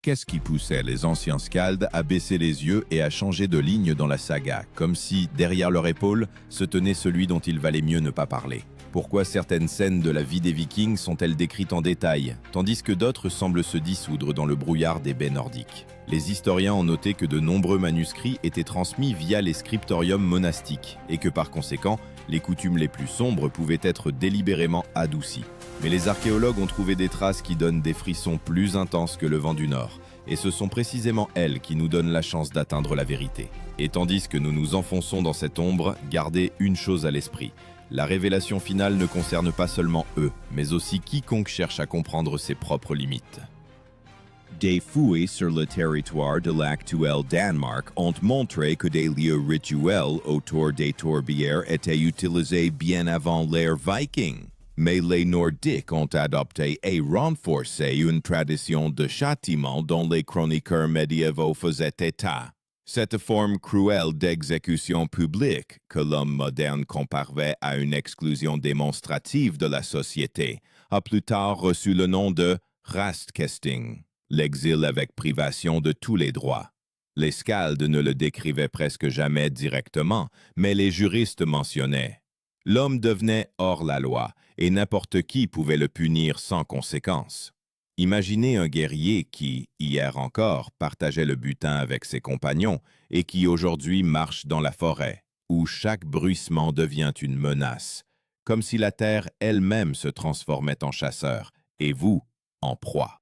Qu'est-ce qui poussait les anciens Skalds à baisser les yeux et à changer de ligne dans la saga, comme si, derrière leur épaule, se tenait celui dont il valait mieux ne pas parler? Pourquoi certaines scènes de la vie des Vikings sont-elles décrites en détail, tandis que d'autres semblent se dissoudre dans le brouillard des baies nordiques? Les historiens ont noté que de nombreux manuscrits étaient transmis via les scriptoriums monastiques, et que par conséquent, les coutumes les plus sombres pouvaient être délibérément adoucies. Mais les archéologues ont trouvé des traces qui donnent des frissons plus intenses que le vent du Nord, et ce sont précisément elles qui nous donnent la chance d'atteindre la vérité. Et tandis que nous nous enfonçons dans cette ombre, gardez une chose à l'esprit. La révélation finale ne concerne pas seulement eux, mais aussi quiconque cherche à comprendre ses propres limites. Des fouilles sur le territoire de l'actuel Danemark ont montré que des lieux rituels autour des tourbières étaient utilisés bien avant l'ère viking. Mais les Nordiques ont adopté et renforcé une tradition de châtiment dont les chroniqueurs médiévaux faisaient état. Cette forme cruelle d'exécution publique, que l'homme moderne comparait à une exclusion démonstrative de la société, a plus tard reçu le nom de Rastkesting, l'exil avec privation de tous les droits. Les Skalds ne le décrivaient presque jamais directement, mais les juristes mentionnaient. L'homme devenait hors la loi, et n'importe qui pouvait le punir sans conséquence. Imaginez un guerrier qui, hier encore, partageait le butin avec ses compagnons et qui aujourd'hui marche dans la forêt, où chaque bruissement devient une menace, comme si la terre elle-même se transformait en chasseur, et vous, en proie.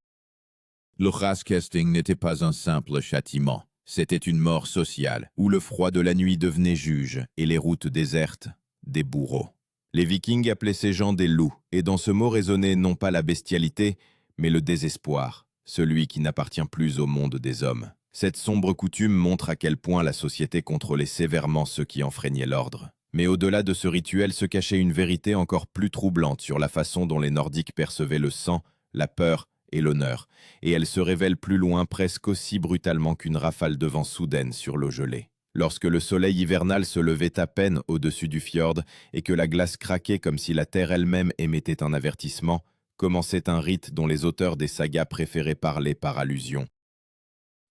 Le Rastkesting n'était pas un simple châtiment, c'était une mort sociale, où le froid de la nuit devenait juge et les routes désertes, des bourreaux. Les Vikings appelaient ces gens des loups, et dans ce mot résonnait non pas la bestialité, mais le désespoir, celui qui n'appartient plus au monde des hommes. Cette sombre coutume montre à quel point la société contrôlait sévèrement ceux qui enfreignaient l'ordre. Mais au-delà de ce rituel se cachait une vérité encore plus troublante sur la façon dont les Nordiques percevaient le sang, la peur et l'honneur, et elle se révèle plus loin presque aussi brutalement qu'une rafale de vent soudaine sur l'eau gelée. Lorsque le soleil hivernal se levait à peine au-dessus du fjord et que la glace craquait comme si la terre elle-même émettait un avertissement, commençait un rite dont les auteurs des sagas préféraient parler par allusion.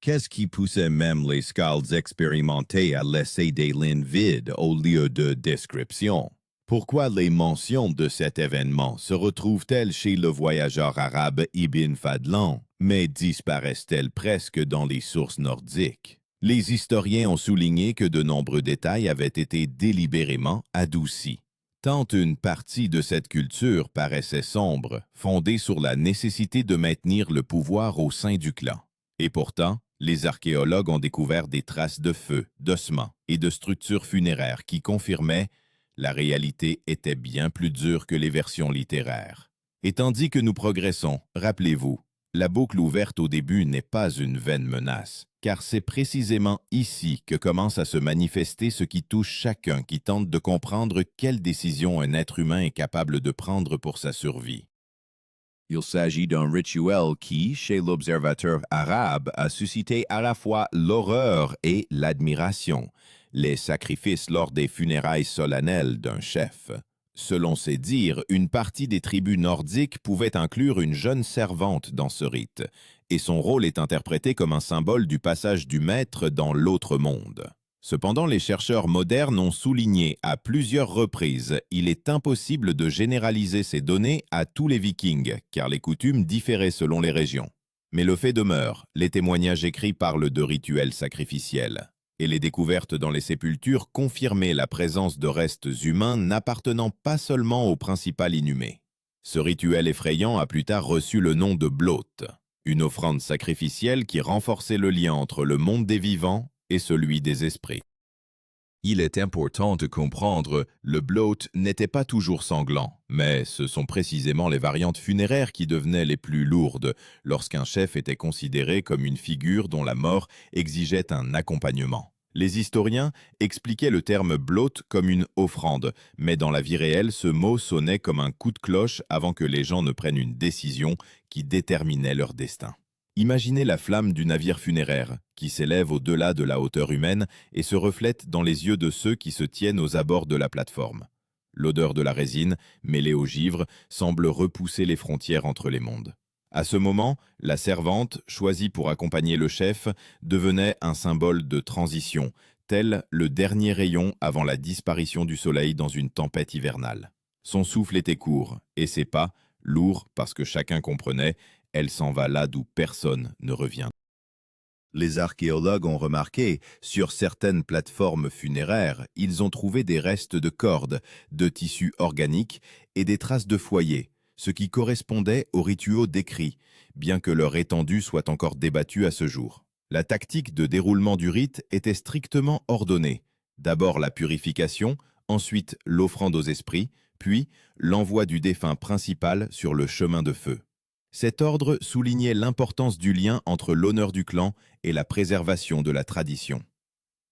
Qu'est-ce qui poussait même les Skalds expérimentés à laisser des lignes vides au lieu de description? Pourquoi les mentions de cet événement se retrouvent-elles chez le voyageur arabe Ibn Fadlan, mais disparaissent-elles presque dans les sources nordiques? Les historiens ont souligné que de nombreux détails avaient été délibérément adoucis. Tant une partie de cette culture paraissait sombre, fondée sur la nécessité de maintenir le pouvoir au sein du clan. Et pourtant, les archéologues ont découvert des traces de feu, d'ossements et de structures funéraires qui confirmaient la réalité était bien plus dure que les versions littéraires. Et tandis que nous progressons, rappelez-vous, la boucle ouverte au début n'est pas une vaine menace, car c'est précisément ici que commence à se manifester ce qui touche chacun qui tente de comprendre quelle décision un être humain est capable de prendre pour sa survie. Il s'agit d'un rituel qui, chez l'observateur arabe, a suscité à la fois l'horreur et l'admiration, les sacrifices lors des funérailles solennelles d'un chef. Selon ses dires, une partie des tribus nordiques pouvait inclure une jeune servante dans ce rite, et son rôle est interprété comme un symbole du passage du maître dans l'autre monde. Cependant, les chercheurs modernes ont souligné à plusieurs reprises qu'il est impossible de généraliser ces données à tous les Vikings, car les coutumes différaient selon les régions. Mais le fait demeure, les témoignages écrits parlent de rituels sacrificiels, et les découvertes dans les sépultures confirmaient la présence de restes humains n'appartenant pas seulement au principal inhumé. Ce rituel effrayant a plus tard reçu le nom de Blot, une offrande sacrificielle qui renforçait le lien entre le monde des vivants et celui des esprits. Il est important de comprendre, le Blot n'était pas toujours sanglant, mais ce sont précisément les variantes funéraires qui devenaient les plus lourdes lorsqu'un chef était considéré comme une figure dont la mort exigeait un accompagnement. Les historiens expliquaient le terme Blot comme une offrande, mais dans la vie réelle, ce mot sonnait comme un coup de cloche avant que les gens ne prennent une décision qui déterminait leur destin. Imaginez la flamme du navire funéraire, qui s'élève au-delà de la hauteur humaine et se reflète dans les yeux de ceux qui se tiennent aux abords de la plateforme. L'odeur de la résine, mêlée au givre, semble repousser les frontières entre les mondes. À ce moment, la servante, choisie pour accompagner le chef, devenait un symbole de transition, tel le dernier rayon avant la disparition du soleil dans une tempête hivernale. Son souffle était court, et ses pas, lourds parce que chacun comprenait, elle s'en va là d'où personne ne revient. Les archéologues ont remarqué, sur certaines plateformes funéraires, ils ont trouvé des restes de cordes, de tissus organiques et des traces de foyer, ce qui correspondait aux rituaux décrits, bien que leur étendue soit encore débattue à ce jour. La tactique de déroulement du rite était strictement ordonnée. D'abord la purification, ensuite l'offrande aux esprits, puis l'envoi du défunt principal sur le chemin de feu. Cet ordre soulignait l'importance du lien entre l'honneur du clan et la préservation de la tradition.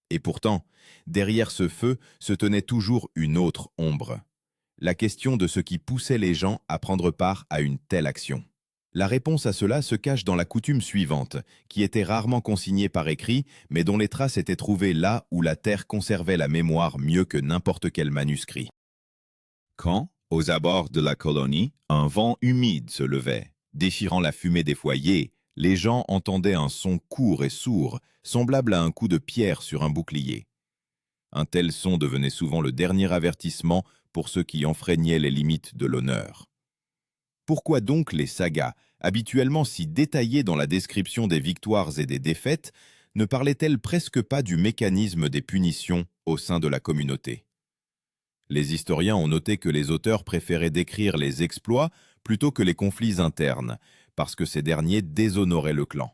Et pourtant, derrière ce feu se tenait toujours une autre ombre. La question de ce qui poussait les gens à prendre part à une telle action. La réponse à cela se cache dans la coutume suivante, qui était rarement consignée par écrit, mais dont les traces étaient trouvées là où la terre conservait la mémoire mieux que n'importe quel manuscrit. Quand, aux abords de la colonie, un vent humide se levait, déchirant la fumée des foyers, les gens entendaient un son court et sourd, semblable à un coup de pierre sur un bouclier. Un tel son devenait souvent le dernier avertissement pour ceux qui enfreignaient les limites de l'honneur. Pourquoi donc les sagas, habituellement si détaillées dans la description des victoires et des défaites, ne parlaient-elles presque pas du mécanisme des punitions au sein de la communauté? Les historiens ont noté que les auteurs préféraient décrire les exploits plutôt que les conflits internes, parce que ces derniers déshonoraient le clan.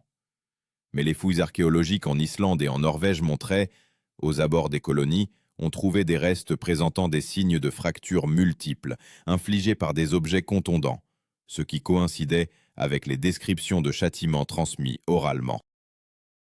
Mais les fouilles archéologiques en Islande et en Norvège montraient, aux abords des colonies, on trouvait des restes présentant des signes de fractures multiples, infligés par des objets contondants, ce qui coïncidait avec les descriptions de châtiments transmis oralement.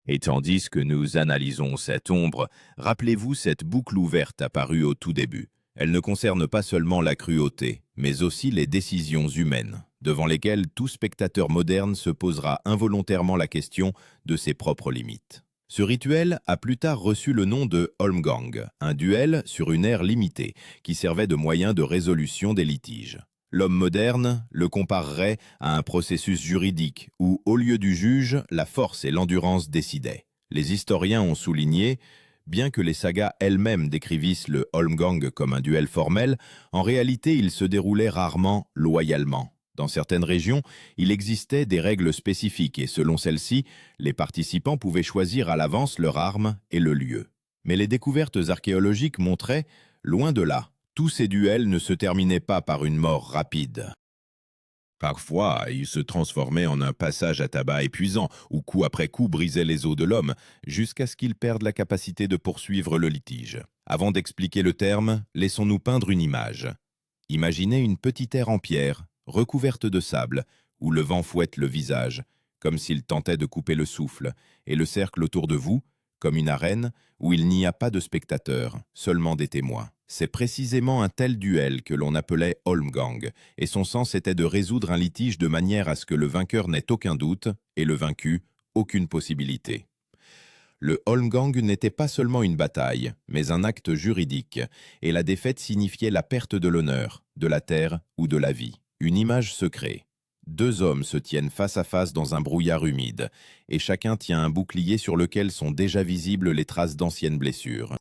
Et tandis que nous analysons cette ombre, rappelez-vous cette boucle ouverte apparue au tout début. Elle ne concerne pas seulement la cruauté, mais aussi les décisions humaines, devant lesquelles tout spectateur moderne se posera involontairement la question de ses propres limites. Ce rituel a plus tard reçu le nom de Holmgang, un duel sur une aire limitée, qui servait de moyen de résolution des litiges. L'homme moderne le comparerait à un processus juridique où, au lieu du juge, la force et l'endurance décidaient. Les historiens ont souligné, bien que les sagas elles-mêmes décrivissent le Holmgang comme un duel formel, en réalité il se déroulait rarement loyalement. Dans certaines régions, il existait des règles spécifiques et selon celles-ci, les participants pouvaient choisir à l'avance leur arme et le lieu. Mais les découvertes archéologiques montraient, loin de là, tous ces duels ne se terminaient pas par une mort rapide. Parfois, ils se transformaient en un passage à tabac épuisant, où coup après coup brisait les os de l'homme, jusqu'à ce qu'il perde la capacité de poursuivre le litige. Avant d'expliquer le terme, laissons-nous peindre une image. Imaginez une petite aire en pierre, recouverte de sable, où le vent fouette le visage, comme s'il tentait de couper le souffle, et le cercle autour de vous, comme une arène, où il n'y a pas de spectateurs, seulement des témoins. C'est précisément un tel duel que l'on appelait Holmgang, et son sens était de résoudre un litige de manière à ce que le vainqueur n'ait aucun doute, et le vaincu, aucune possibilité. Le Holmgang n'était pas seulement une bataille, mais un acte juridique, et la défaite signifiait la perte de l'honneur, de la terre ou de la vie. Une image se crée. Deux hommes se tiennent face à face dans un brouillard humide, et chacun tient un bouclier sur lequel sont déjà visibles les traces d'anciennes blessures.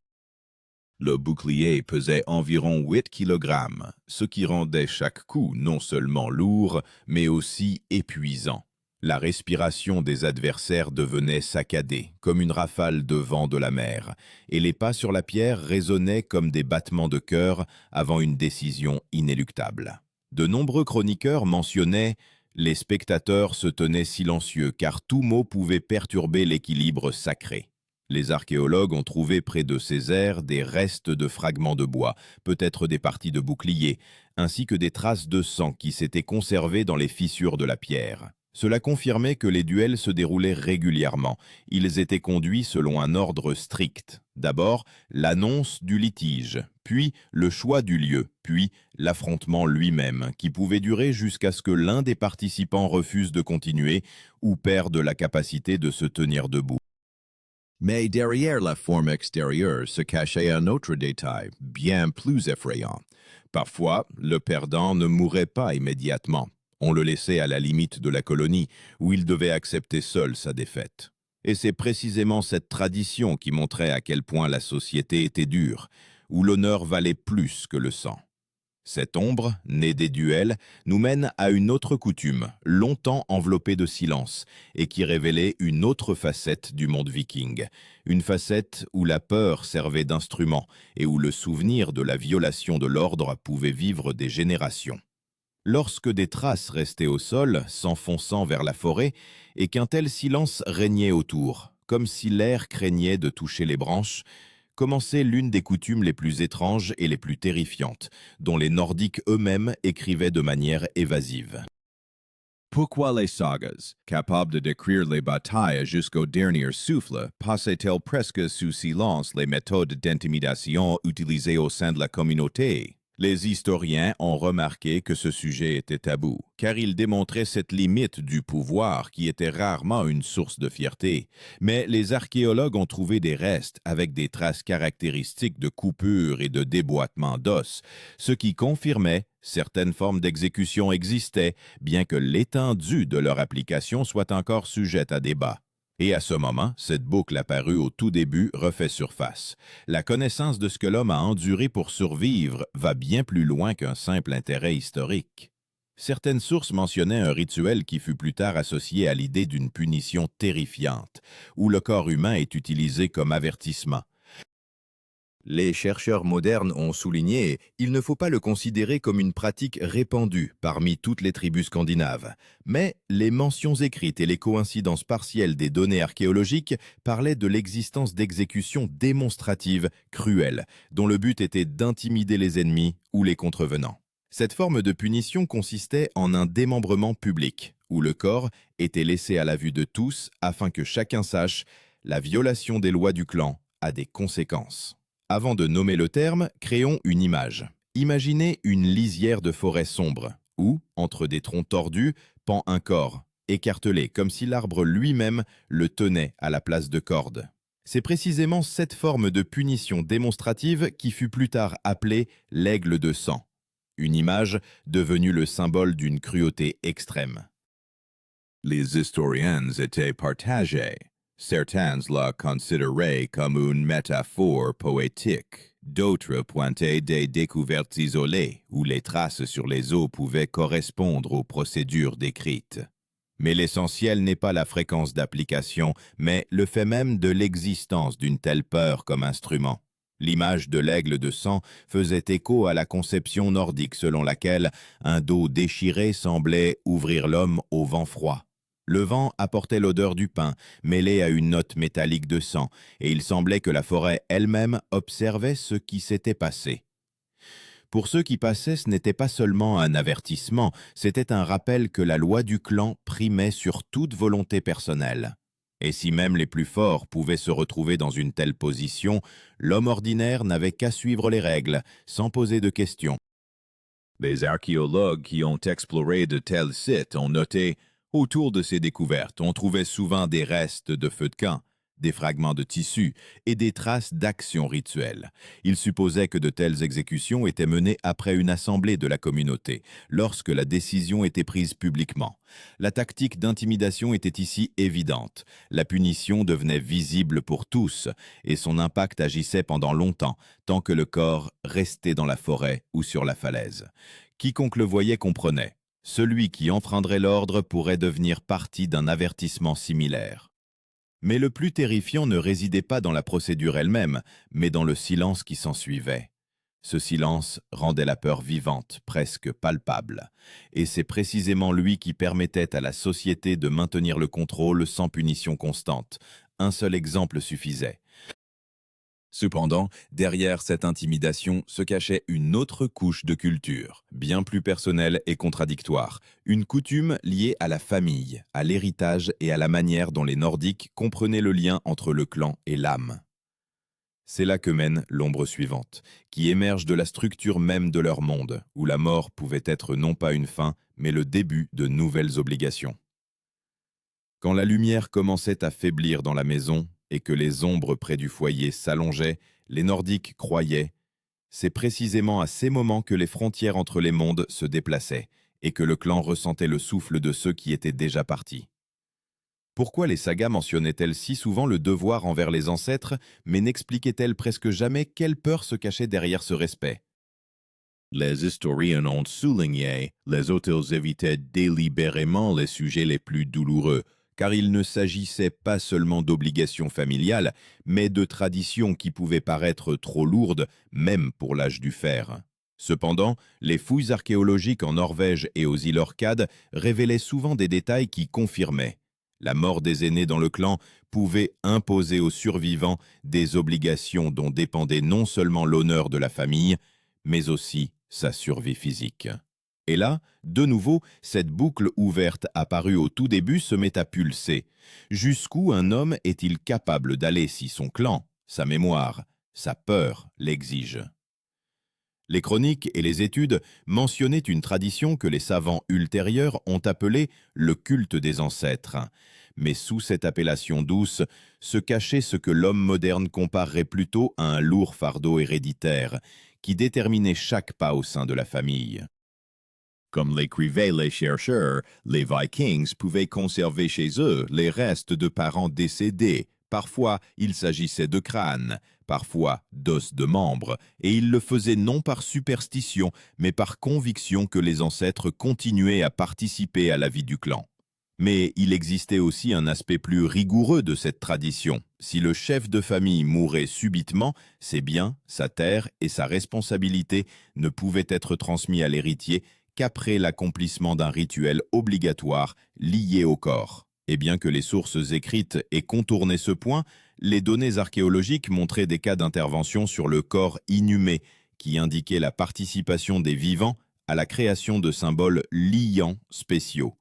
Le bouclier pesait environ 8 kg, ce qui rendait chaque coup non seulement lourd, mais aussi épuisant. La respiration des adversaires devenait saccadée, comme une rafale de vent de la mer, et les pas sur la pierre résonnaient comme des battements de cœur avant une décision inéluctable. De nombreux chroniqueurs mentionnaient « les spectateurs se tenaient silencieux car tout mot pouvait perturber l'équilibre sacré ». Les archéologues ont trouvé près de ces aires des restes de fragments de bois, peut-être des parties de boucliers, ainsi que des traces de sang qui s'étaient conservées dans les fissures de la pierre. Cela confirmait que les duels se déroulaient régulièrement. Ils étaient conduits selon un ordre strict. D'abord, l'annonce du litige, puis le choix du lieu, puis l'affrontement lui-même, qui pouvait durer jusqu'à ce que l'un des participants refuse de continuer ou perde la capacité de se tenir debout. Mais derrière la forme extérieure se cachait un autre détail, bien plus effrayant. Parfois, le perdant ne mourait pas immédiatement. On le laissait à la limite de la colonie, où il devait accepter seul sa défaite. Et c'est précisément cette tradition qui montrait à quel point la société était dure, où l'honneur valait plus que le sang. Cette ombre, née des duels, nous mène à une autre coutume, longtemps enveloppée de silence, et qui révélait une autre facette du monde viking. Une facette où la peur servait d'instrument, et où le souvenir de la violation de l'ordre pouvait vivre des générations. Lorsque des traces restaient au sol, s'enfonçant vers la forêt, et qu'un tel silence régnait autour, comme si l'air craignait de toucher les branches, commençait l'une des coutumes les plus étranges et les plus terrifiantes, dont les Nordiques eux-mêmes écrivaient de manière évasive. Pourquoi les sagas, capables de décrire les batailles jusqu'au dernier souffle, passaient-elles presque sous silence les méthodes d'intimidation utilisées au sein de la communauté? Les historiens ont remarqué que ce sujet était tabou, car il démontrait cette limite du pouvoir qui était rarement une source de fierté. Mais les archéologues ont trouvé des restes avec des traces caractéristiques de coupures et de déboîtement d'os, ce qui confirmait certaines formes d'exécution existaient, bien que l'étendue de leur application soit encore sujette à débat. Et à ce moment, cette boucle apparue au tout début refait surface. La connaissance de ce que l'homme a enduré pour survivre va bien plus loin qu'un simple intérêt historique. Certaines sources mentionnaient un rituel qui fut plus tard associé à l'idée d'une punition terrifiante, où le corps humain est utilisé comme avertissement. Les chercheurs modernes ont souligné qu'il ne faut pas le considérer comme une pratique répandue parmi toutes les tribus scandinaves. Mais les mentions écrites et les coïncidences partielles des données archéologiques parlaient de l'existence d'exécutions démonstratives cruelles, dont le but était d'intimider les ennemis ou les contrevenants. Cette forme de punition consistait en un démembrement public, où le corps était laissé à la vue de tous afin que chacun sache la violation des lois du clan a des conséquences. Avant de nommer le terme, créons une image. Imaginez une lisière de forêt sombre, où, entre des troncs tordus, pend un corps, écartelé, comme si l'arbre lui-même le tenait à la place de corde. C'est précisément cette forme de punition démonstrative qui fut plus tard appelée l'aigle de sang, une image devenue le symbole d'une cruauté extrême. Les historiens étaient partagés. Certains la considéraient comme une métaphore poétique. D'autres pointaient des découvertes isolées où les traces sur les os pouvaient correspondre aux procédures décrites. Mais l'essentiel n'est pas la fréquence d'application, mais le fait même de l'existence d'une telle peur comme instrument. L'image de l'aigle de sang faisait écho à la conception nordique selon laquelle un dos déchiré semblait ouvrir l'homme au vent froid. Le vent apportait l'odeur du pain, mêlée à une note métallique de sang, et il semblait que la forêt elle-même observait ce qui s'était passé. Pour ceux qui passaient, ce n'était pas seulement un avertissement, c'était un rappel que la loi du clan primait sur toute volonté personnelle. Et si même les plus forts pouvaient se retrouver dans une telle position, l'homme ordinaire n'avait qu'à suivre les règles, sans poser de questions. Les archéologues qui ont exploré de tels sites ont noté autour de ces découvertes, on trouvait souvent des restes de feux de camp, des fragments de tissus et des traces d'actions rituelles. Ils supposaient que de telles exécutions étaient menées après une assemblée de la communauté, lorsque la décision était prise publiquement. La tactique d'intimidation était ici évidente. La punition devenait visible pour tous et son impact agissait pendant longtemps, tant que le corps restait dans la forêt ou sur la falaise. Quiconque le voyait comprenait. Celui qui enfreindrait l'ordre pourrait devenir partie d'un avertissement similaire. Mais le plus terrifiant ne résidait pas dans la procédure elle-même, mais dans le silence qui s'ensuivait. Ce silence rendait la peur vivante, presque palpable. Et c'est précisément lui qui permettait à la société de maintenir le contrôle sans punition constante. Un seul exemple suffisait. Cependant, derrière cette intimidation se cachait une autre couche de culture, bien plus personnelle et contradictoire, une coutume liée à la famille, à l'héritage et à la manière dont les Nordiques comprenaient le lien entre le clan et l'âme. C'est là que mène l'ombre suivante, qui émerge de la structure même de leur monde, où la mort pouvait être non pas une fin, mais le début de nouvelles obligations. Quand la lumière commençait à faiblir dans la maison, et que les ombres près du foyer s'allongeaient, les Nordiques croyaient. C'est précisément à ces moments que les frontières entre les mondes se déplaçaient, et que le clan ressentait le souffle de ceux qui étaient déjà partis. Pourquoi les sagas mentionnaient-elles si souvent le devoir envers les ancêtres, mais n'expliquaient-elles presque jamais quelle peur se cachait derrière ce respect? Les historiens ont souligné, les auteurs évitaient délibérément les sujets les plus douloureux, car il ne s'agissait pas seulement d'obligations familiales, mais de traditions qui pouvaient paraître trop lourdes, même pour l'âge du fer. Cependant, les fouilles archéologiques en Norvège et aux îles Orcades révélaient souvent des détails qui confirmaient. La mort des aînés dans le clan pouvait imposer aux survivants des obligations dont dépendait non seulement l'honneur de la famille, mais aussi sa survie physique. Et là, de nouveau, cette boucle ouverte apparue au tout début se met à pulser. Jusqu'où un homme est-il capable d'aller si son clan, sa mémoire, sa peur l'exigent? Les chroniques et les études mentionnaient une tradition que les savants ultérieurs ont appelée le culte des ancêtres. Mais sous cette appellation douce se cachait ce que l'homme moderne comparerait plutôt à un lourd fardeau héréditaire qui déterminait chaque pas au sein de la famille. Comme l'écrivaient les chercheurs, les Vikings pouvaient conserver chez eux les restes de parents décédés. Parfois, il s'agissait de crânes, parfois d'os de membres, et ils le faisaient non par superstition, mais par conviction que les ancêtres continuaient à participer à la vie du clan. Mais il existait aussi un aspect plus rigoureux de cette tradition. Si le chef de famille mourait subitement, ses biens, sa terre et sa responsabilité ne pouvaient être transmis à l'héritier qu'après l'accomplissement d'un rituel obligatoire lié au corps. Et bien que les sources écrites aient contourné ce point, les données archéologiques montraient des cas d'intervention sur le corps inhumé qui indiquaient la participation des vivants à la création de symboles liants spéciaux.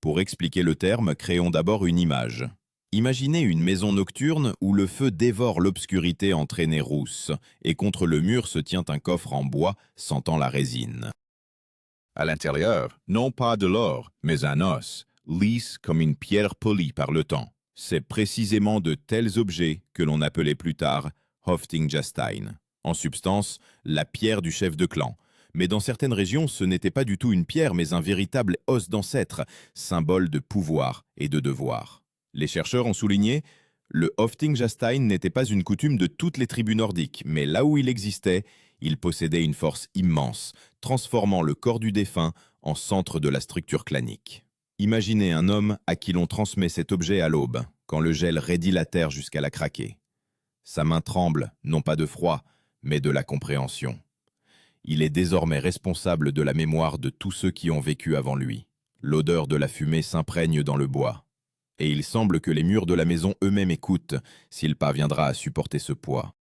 Pour expliquer le terme, créons d'abord une image. Imaginez une maison nocturne où le feu dévore l'obscurité en traînées rousses, et contre le mur se tient un coffre en bois sentant la résine. À l'intérieur, non pas de l'or, mais un os, lisse comme une pierre polie par le temps. C'est précisément de tels objets que l'on appelait plus tard Hoftingjastein. En substance, la pierre du chef de clan. Mais dans certaines régions, ce n'était pas du tout une pierre, mais un véritable os d'ancêtre, symbole de pouvoir et de devoir. Les chercheurs ont souligné, le Hoftingjastein n'était pas une coutume de toutes les tribus nordiques, mais là où il existait, il possédait une force immense, transformant le corps du défunt en centre de la structure clanique. Imaginez un homme à qui l'on transmet cet objet à l'aube, quand le gel raidit la terre jusqu'à la craquer. Sa main tremble, non pas de froid, mais de la compréhension. Il est désormais responsable de la mémoire de tous ceux qui ont vécu avant lui. L'odeur de la fumée s'imprègne dans le bois. Et il semble que les murs de la maison eux-mêmes écoutent, s'il parviendra à supporter ce poids.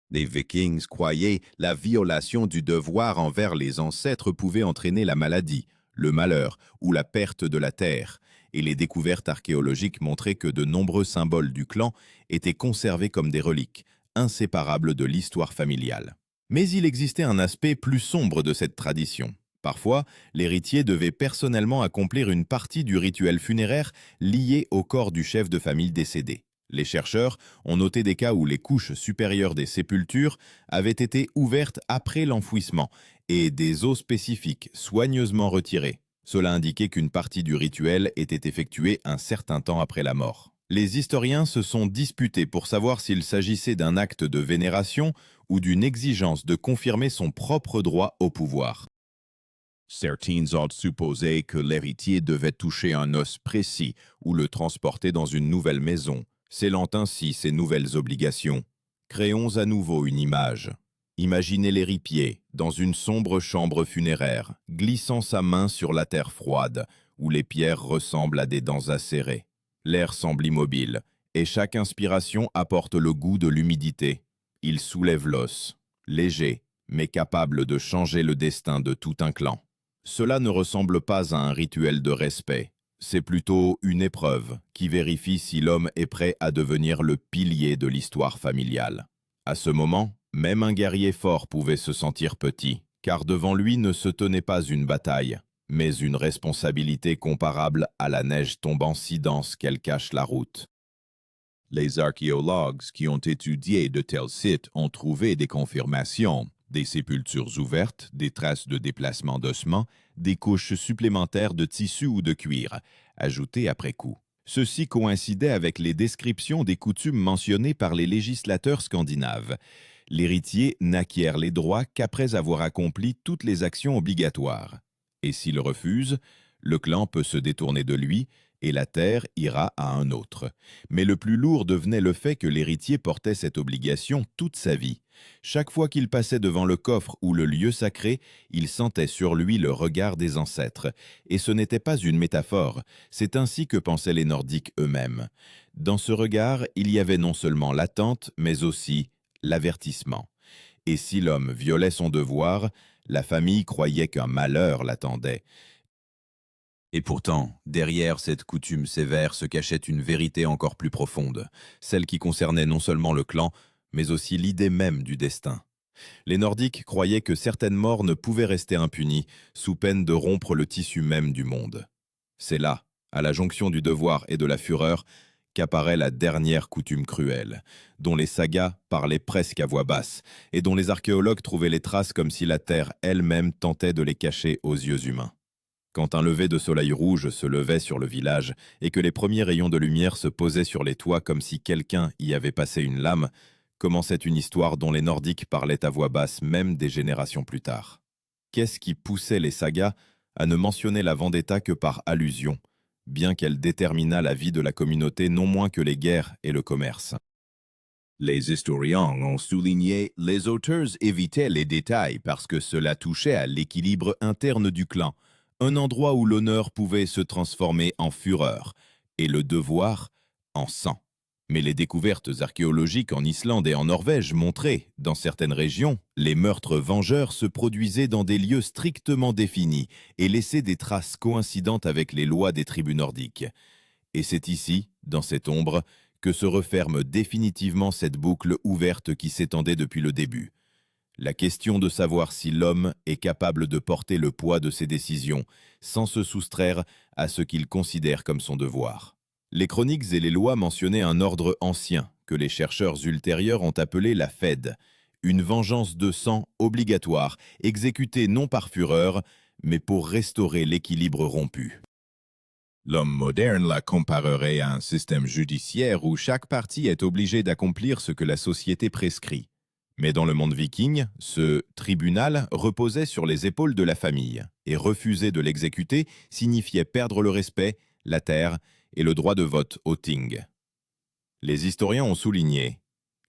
Les Vikings croyaient la violation du devoir envers les ancêtres pouvait entraîner la maladie, le malheur ou la perte de la terre, et les découvertes archéologiques montraient que de nombreux symboles du clan étaient conservés comme des reliques, inséparables de l'histoire familiale. Mais il existait un aspect plus sombre de cette tradition. Parfois, l'héritier devait personnellement accomplir une partie du rituel funéraire lié au corps du chef de famille décédé. Les chercheurs ont noté des cas où les couches supérieures des sépultures avaient été ouvertes après l'enfouissement et des os spécifiques soigneusement retirés. Cela indiquait qu'une partie du rituel était effectuée un certain temps après la mort. Les historiens se sont disputés pour savoir s'il s'agissait d'un acte de vénération ou d'une exigence de confirmer son propre droit au pouvoir. Certains ont supposé que l'héritier devait toucher un os précis ou le transporter dans une nouvelle maison, scellant ainsi ses nouvelles obligations. Créons à nouveau une image. Imaginez l'héritier dans une sombre chambre funéraire, glissant sa main sur la terre froide, où les pierres ressemblent à des dents acérées. L'air semble immobile, et chaque inspiration apporte le goût de l'humidité. Il soulève l'os, léger, mais capable de changer le destin de tout un clan. Cela ne ressemble pas à un rituel de respect. C'est plutôt une épreuve qui vérifie si l'homme est prêt à devenir le pilier de l'histoire familiale. À ce moment, même un guerrier fort pouvait se sentir petit, car devant lui ne se tenait pas une bataille, mais une responsabilité comparable à la neige tombant si dense qu'elle cache la route. Les archéologues qui ont étudié de tels sites ont trouvé des confirmations, des sépultures ouvertes, des traces de déplacement d'ossements, des couches supplémentaires de tissu ou de cuir, ajoutées après coup. Ceci coïncidait avec les descriptions des coutumes mentionnées par les législateurs scandinaves. L'héritier n'acquiert les droits qu'après avoir accompli toutes les actions obligatoires. Et s'il refuse, le clan peut se détourner de lui et la terre ira à un autre. Mais le plus lourd devenait le fait que l'héritier portait cette obligation toute sa vie. Chaque fois qu'il passait devant le coffre ou le lieu sacré, il sentait sur lui le regard des ancêtres. Et ce n'était pas une métaphore, c'est ainsi que pensaient les Nordiques eux-mêmes. Dans ce regard, il y avait non seulement l'attente, mais aussi l'avertissement. Et si l'homme violait son devoir, la famille croyait qu'un malheur l'attendait. Et pourtant, derrière cette coutume sévère se cachait une vérité encore plus profonde, celle qui concernait non seulement le clan, mais aussi l'idée même du destin. Les Nordiques croyaient que certaines morts ne pouvaient rester impunies, sous peine de rompre le tissu même du monde. C'est là, à la jonction du devoir et de la fureur, qu'apparaît la dernière coutume cruelle, dont les sagas parlaient presque à voix basse, et dont les archéologues trouvaient les traces comme si la terre elle-même tentait de les cacher aux yeux humains. Quand un lever de soleil rouge se levait sur le village et que les premiers rayons de lumière se posaient sur les toits comme si quelqu'un y avait passé une lame, commençait une histoire dont les Nordiques parlaient à voix basse même des générations plus tard. Qu'est-ce qui poussait les sagas à ne mentionner la vendetta que par allusion, bien qu'elle déterminât la vie de la communauté non moins que les guerres et le commerce? Les historiens ont souligné les auteurs évitaient les détails parce que cela touchait à l'équilibre interne du clan, un endroit où l'honneur pouvait se transformer en fureur et le devoir en sang. Mais les découvertes archéologiques en Islande et en Norvège montraient, dans certaines régions, les meurtres vengeurs se produisaient dans des lieux strictement définis et laissaient des traces coïncidentes avec les lois des tribus nordiques. Et c'est ici, dans cette ombre, que se referme définitivement cette boucle ouverte qui s'étendait depuis le début. La question de savoir si l'homme est capable de porter le poids de ses décisions sans se soustraire à ce qu'il considère comme son devoir. Les chroniques et les lois mentionnaient un ordre ancien que les chercheurs ultérieurs ont appelé la Fed, une vengeance de sang obligatoire, exécutée non par fureur, mais pour restaurer l'équilibre rompu. L'homme moderne la comparerait à un système judiciaire où chaque partie est obligée d'accomplir ce que la société prescrit. Mais dans le monde viking, ce tribunal reposait sur les épaules de la famille, et refuser de l'exécuter signifiait perdre le respect, la terre et le droit de vote au Ting. Les historiens ont souligné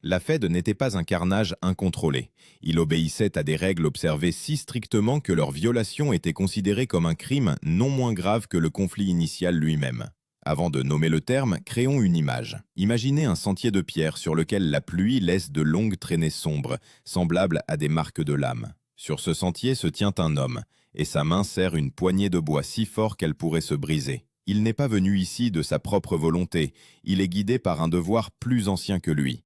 la Fed n'était pas un carnage incontrôlé. Il obéissait à des règles observées si strictement que leur violation était considérée comme un crime non moins grave que le conflit initial lui-même. Avant de nommer le terme, créons une image. Imaginez un sentier de pierre sur lequel la pluie laisse de longues traînées sombres, semblables à des marques de lame. Sur ce sentier se tient un homme, et sa main serre une poignée de bois si fort qu'elle pourrait se briser. Il n'est pas venu ici de sa propre volonté, il est guidé par un devoir plus ancien que lui.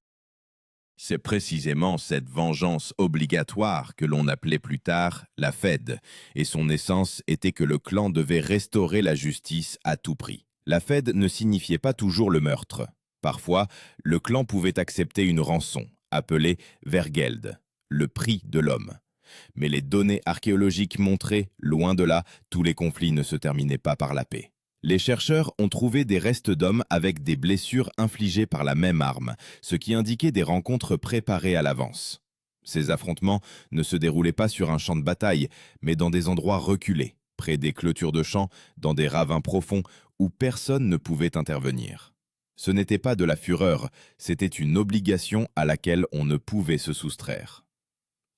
C'est précisément cette vengeance obligatoire que l'on appelait plus tard la Fed, et son essence était que le clan devait restaurer la justice à tout prix. La Fed ne signifiait pas toujours le meurtre. Parfois, le clan pouvait accepter une rançon, appelée vergeld, le prix de l'homme. Mais les données archéologiques montraient, loin de là, tous les conflits ne se terminaient pas par la paix. Les chercheurs ont trouvé des restes d'hommes avec des blessures infligées par la même arme, ce qui indiquait des rencontres préparées à l'avance. Ces affrontements ne se déroulaient pas sur un champ de bataille, mais dans des endroits reculés, près des clôtures de champs, dans des ravins profonds où personne ne pouvait intervenir. Ce n'était pas de la fureur, c'était une obligation à laquelle on ne pouvait se soustraire.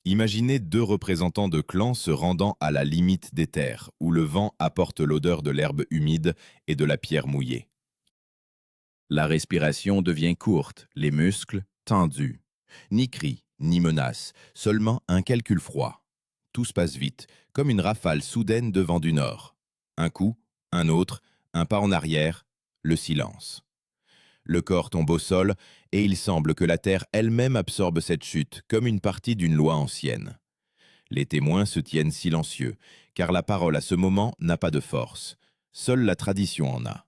Imaginez deux représentants de clans se rendant à la limite des terres, où le vent apporte l'odeur de l'herbe humide et de la pierre mouillée. La respiration devient courte, les muscles tendus. Ni cris, ni menaces, seulement un calcul froid. Tout se passe vite, comme une rafale soudaine de vent du nord. Un coup, un autre, un pas en arrière, le silence. Le corps tombe au sol et il semble que la terre elle-même absorbe cette chute comme une partie d'une loi ancienne. Les témoins se tiennent silencieux, car la parole à ce moment n'a pas de force. Seule la tradition en a.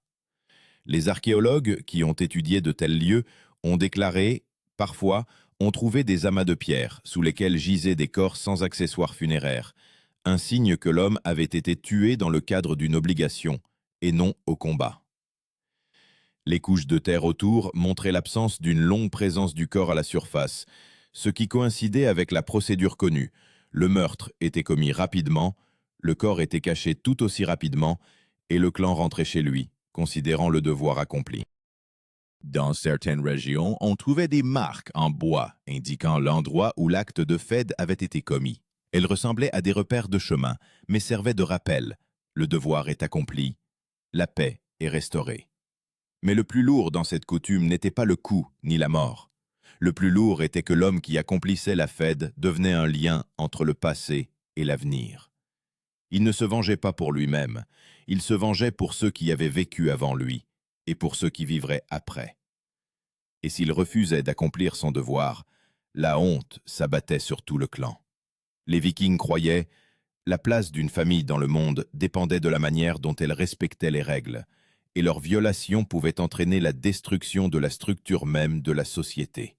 Les archéologues qui ont étudié de tels lieux ont déclaré, parfois, on trouvait des amas de pierres sous lesquels gisaient des corps sans accessoires funéraires, un signe que l'homme avait été tué dans le cadre d'une obligation, et non au combat. Les couches de terre autour montraient l'absence d'une longue présence du corps à la surface, ce qui coïncidait avec la procédure connue. Le meurtre était commis rapidement, le corps était caché tout aussi rapidement, et le clan rentrait chez lui, considérant le devoir accompli. Dans certaines régions, on trouvait des marques en bois indiquant l'endroit où l'acte de Fed avait été commis. Elles ressemblaient à des repères de chemin, mais servaient de rappel. Le devoir est accompli, la paix est restaurée. Mais le plus lourd dans cette coutume n'était pas le coup ni la mort. Le plus lourd était que l'homme qui accomplissait la Fed devenait un lien entre le passé et l'avenir. Il ne se vengeait pas pour lui-même, il se vengeait pour ceux qui avaient vécu avant lui et pour ceux qui vivraient après. Et s'il refusait d'accomplir son devoir, la honte s'abattait sur tout le clan. Les Vikings croyaient la place d'une famille dans le monde dépendait de la manière dont elle respectait les règles, et leur violation pouvait entraîner la destruction de la structure même de la société.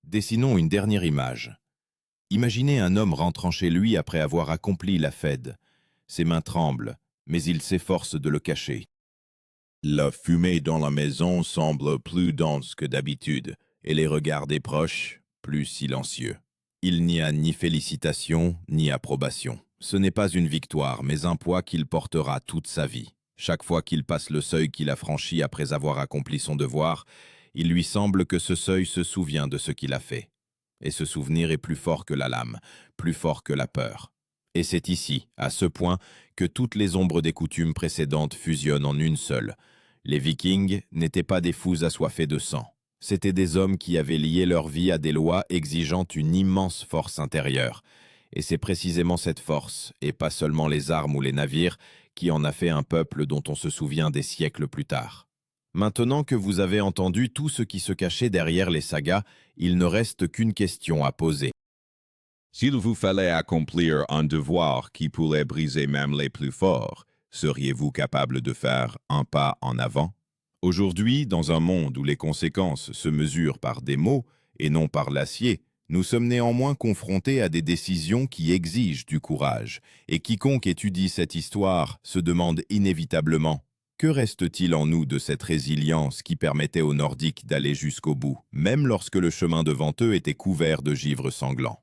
Dessinons une dernière image. Imaginez un homme rentrant chez lui après avoir accompli la Fed. Ses mains tremblent, mais il s'efforce de le cacher. La fumée dans la maison semble plus dense que d'habitude, et les regards des proches plus silencieux. Il n'y a ni félicitations, ni approbation. Ce n'est pas une victoire, mais un poids qu'il portera toute sa vie. Chaque fois qu'il passe le seuil qu'il a franchi après avoir accompli son devoir, il lui semble que ce seuil se souvient de ce qu'il a fait. Et ce souvenir est plus fort que la lame, plus fort que la peur. Et c'est ici, à ce point, que toutes les ombres des coutumes précédentes fusionnent en une seule. Les Vikings n'étaient pas des fous assoiffés de sang. C'étaient des hommes qui avaient lié leur vie à des lois exigeant une immense force intérieure. Et c'est précisément cette force, et pas seulement les armes ou les navires, qui en a fait un peuple dont on se souvient des siècles plus tard. Maintenant que vous avez entendu tout ce qui se cachait derrière les sagas, il ne reste qu'une question à poser. S'il vous fallait accomplir un devoir qui pourrait briser même les plus forts, seriez-vous capable de faire un pas en avant? Aujourd'hui, dans un monde où les conséquences se mesurent par des mots et non par l'acier, nous sommes néanmoins confrontés à des décisions qui exigent du courage, et quiconque étudie cette histoire se demande inévitablement « Que reste-t-il en nous de cette résilience qui permettait aux Nordiques d'aller jusqu'au bout, même lorsque le chemin devant eux était couvert de givre sanglant ?»